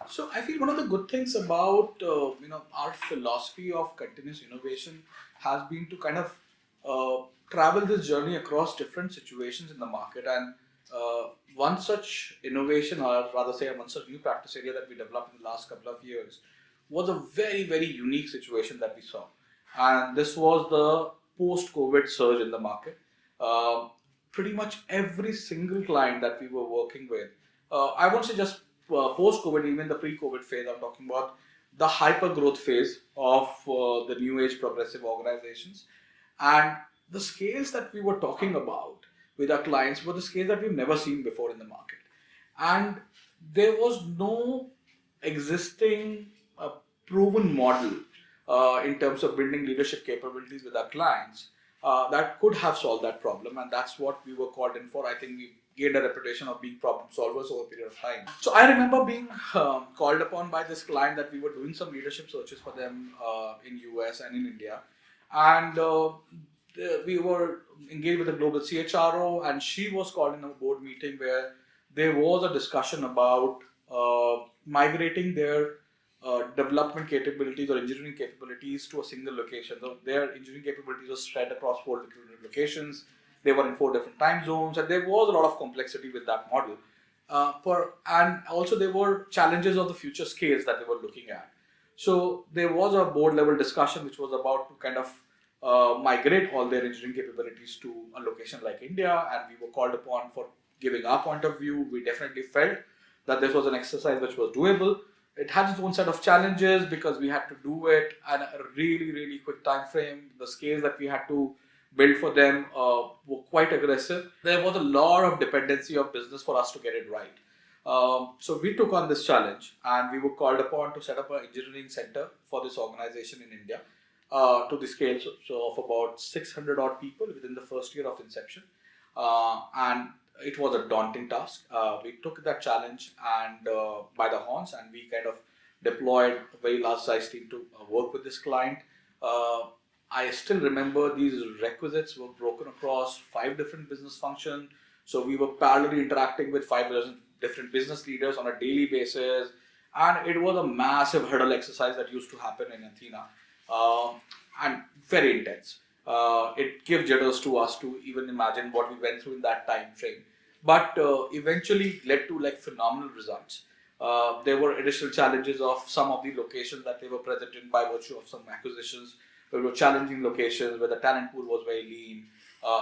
So I feel one of the good things about our philosophy of continuous innovation has been to kind of travel this journey across different situations in the market, and one such innovation, or rather say one such new practice area that we developed in the last couple of years, was a very unique situation that we saw, and this was the post-COVID surge in the market. Um Pretty much every single client that we were working with, I won't say just post-COVID, even the pre-COVID phase, I'm talking about the hyper-growth phase of the new age progressive organizations. And the scales that we were talking about with our clients were the scales that we've never seen before in the market. And there was no existing proven model in terms of building leadership capabilities with our clients that could have solved that problem, and that's what we were called in for. I think we gained a reputation of being problem solvers over a period of time. So I remember being called upon by this client that we were doing some leadership searches for them in US and in India, and we were engaged with a global CHRO, and she was called in a board meeting where there was a discussion about migrating their development capabilities or engineering capabilities to a single location. So their engineering capabilities were spread across 4 different locations. They were in 4 different time zones, and there was a lot of complexity with that model. And also there were challenges of the future scales that they were looking at. So there was a board level discussion which was about to kind of migrate all their engineering capabilities to a location like India, and we were called upon for giving our point of view. We definitely felt that this was an exercise which was doable. It had its own set of challenges because we had to do it at a really quick time frame. The scales that we had to build for them were quite aggressive. There was a lot of dependency of business for us to get it right. So we took on this challenge, and we were called upon to set up an engineering center for this organization in India to the scale of about 600 odd people within the first year of inception. And it was a daunting task. We took that challenge and by the horns, and we kind of deployed a very large size team to work with this client. Uh, I still remember these requisites were broken across 5 different business functions. So we were parallelly interacting with 5 different business leaders on a daily basis, and it was a massive hurdle exercise that used to happen in Athena, um, and very intense. It gives jitters to us to even imagine what we went through in that time frame, but eventually led to like phenomenal results. There were additional challenges of some of the locations that they were present in by virtue of some acquisitions. There were challenging locations where the talent pool was very lean.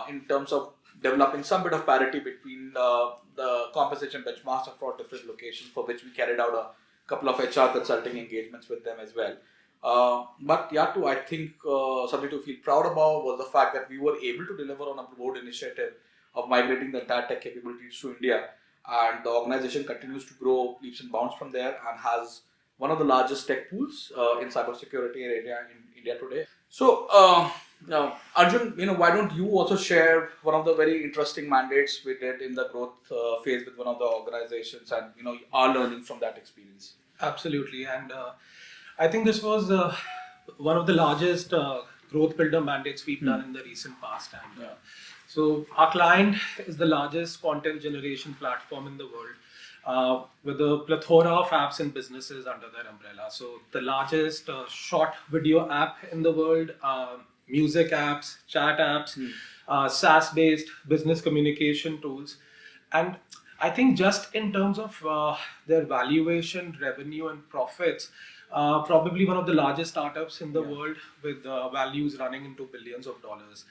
In terms of developing some bit of parity between the compensation benchmarks across different locations, for which we carried out a couple of HR consulting engagements with them as well. But yeah, too, I think something to feel proud about was the fact that we were able to deliver on a board initiative of migrating the entire tech capabilities to India, and the organization continues to grow leaps and bounds from there and has one of the largest tech pools in cybersecurity area in India today. So, now, Arjun, why don't you also share one of the very interesting mandates we did in the growth phase with one of the organizations, and our learning from that experience? Absolutely, and I think this was one of the largest growth builder mandates we've done in the recent past. And so our client is the largest content generation platform in the world, with a plethora of apps and businesses under their umbrella. So the largest short video app in the world, music apps, chat apps, SaaS-based business communication tools. And I think just in terms of their valuation, revenue, and profits, probably one of the largest startups in the world, with values running into billions of dollars.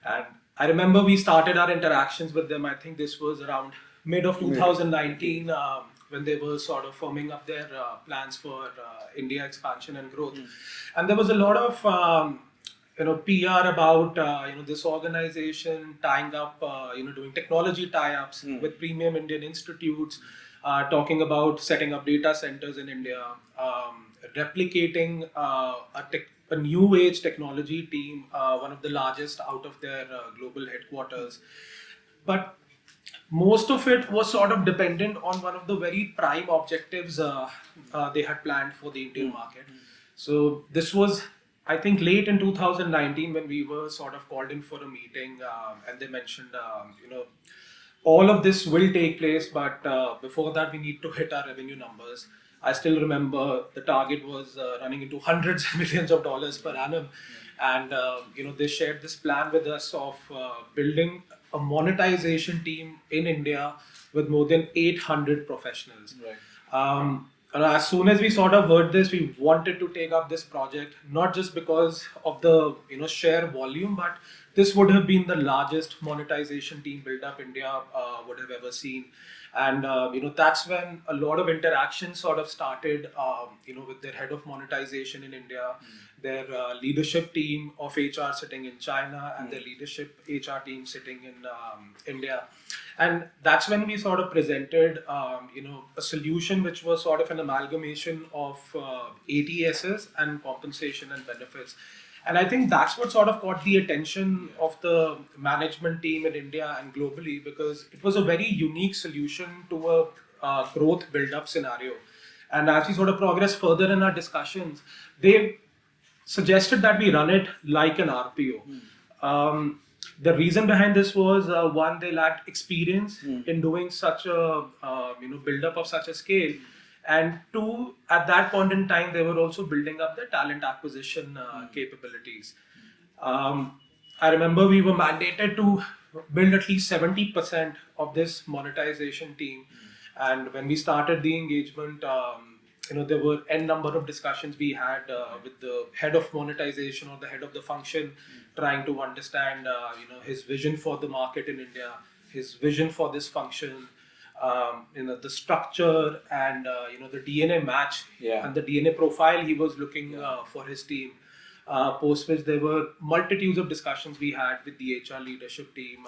And I remember we started our interactions with them. I think this was around mid of 2019, when they were sort of forming up their plans for India expansion and growth. And there was a lot of PR about this organization tying up, doing technology tie-ups with premium Indian institutes, talking about setting up data centers in India, replicating a new age technology team, one of the largest out of their global headquarters. But most of it was sort of dependent on one of the very prime objectives they had planned for the Indian market. So this was, I think, late in 2019 when we were sort of called in for a meeting, and they mentioned, all of this will take place, but before that we need to hit our revenue numbers. I still remember the target was running into hundreds of millions of dollars per annum, and they shared this plan with us of building a monetization team in India with more than 800 professionals. Right. And as soon as we sort of heard this, we wanted to take up this project, not just because of the share volume, but this would have been the largest monetization team build up India would have ever seen. And that's when a lot of interaction sort of started, with their head of monetization in India, their leadership team of HR sitting in China, and their leadership HR team sitting in India. And that's when we sort of presented, a solution which was sort of an amalgamation of ATSs and compensation and benefits. And I think that's what sort of caught the attention of the management team in India and globally, because it was a very unique solution to a growth build-up scenario. And as we sort of progress further in our discussions, they suggested that we run it like an RPO. The reason behind this was one, they lacked experience in doing such a build up of such a scale, and two, at that point in time, they were also building up their talent acquisition capabilities. I remember we were mandated to build at least 70% of this monetization team, and when we started the engagement, there were n number of discussions we had with the head of monetization or the head of the function, trying to understand his vision for the market in India, his vision for this function, the structure, and the DNA match and the DNA profile he was looking for his team. Post which there were multitudes of discussions we had with the HR leadership team.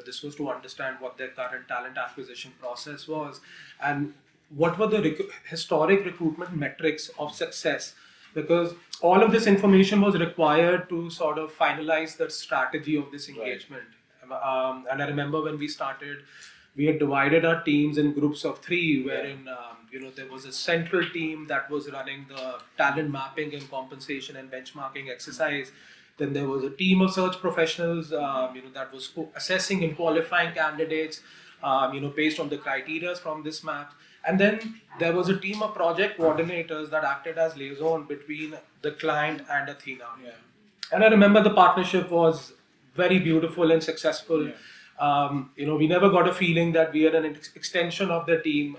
This was to understand what their current talent acquisition process was, and what were the historic recruitment metrics of success, because all of this information was required to sort of finalize the strategy of this engagement. And I remember when we started, we had divided our teams in groups of three, wherein there was a central team that was running the talent mapping and compensation and benchmarking exercise. Then there was a team of search professionals, that was assessing and qualifying candidates, based on the criteria from this map. And then there was a team of project coordinators that acted as liaison between the client and Athena. And I remember the partnership was very beautiful and successful. We never got a feeling that we had an extension of the team.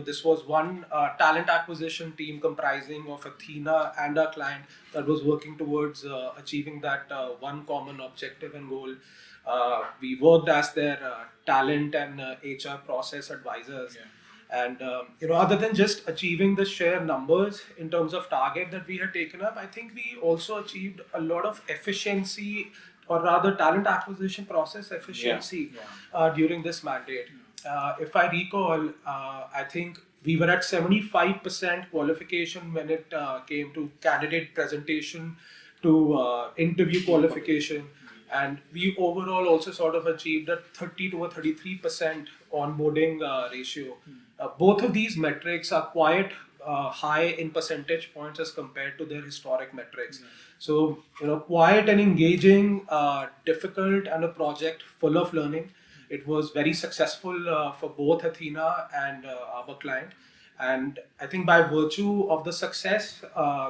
This was one talent acquisition team comprising of Athena and our client that was working towards achieving that one common objective and goal. We worked as their talent and HR process advisors. And other than just achieving the share numbers in terms of target that we had taken up, I think we also achieved a lot of efficiency, or rather talent acquisition process efficiency during this mandate. If I recall, I think we were at 75% qualification when it came to candidate presentation to interview qualification. And we overall also sort of achieved a 30 to a 33% onboarding ratio. Both of these metrics are quite high in percentage points as compared to their historic metrics. So, quiet and engaging, difficult, and a project full of learning. It was very successful for both Athena and our client. And I think by virtue of the success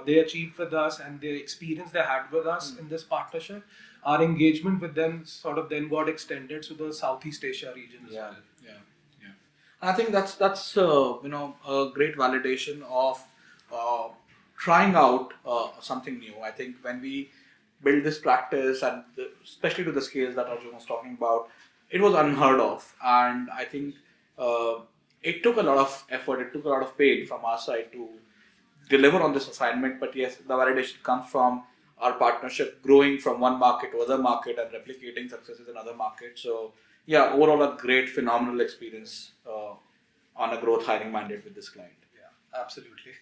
they achieved with us and the experience they had with us in this partnership, our engagement with them sort of then got extended to the Southeast Asia region as well. I think that's a great validation of trying out something new. I think when we build this practice, and especially to the scales that Arjun was talking about, it was unheard of. And I think it took a lot of effort, it took a lot of pain from our side to deliver on this assignment. But yes, the validation comes from our partnership growing from one market to other market and replicating successes in other markets. So yeah, overall a great, phenomenal experience on a growth hiring mandate with this client. Yeah, absolutely.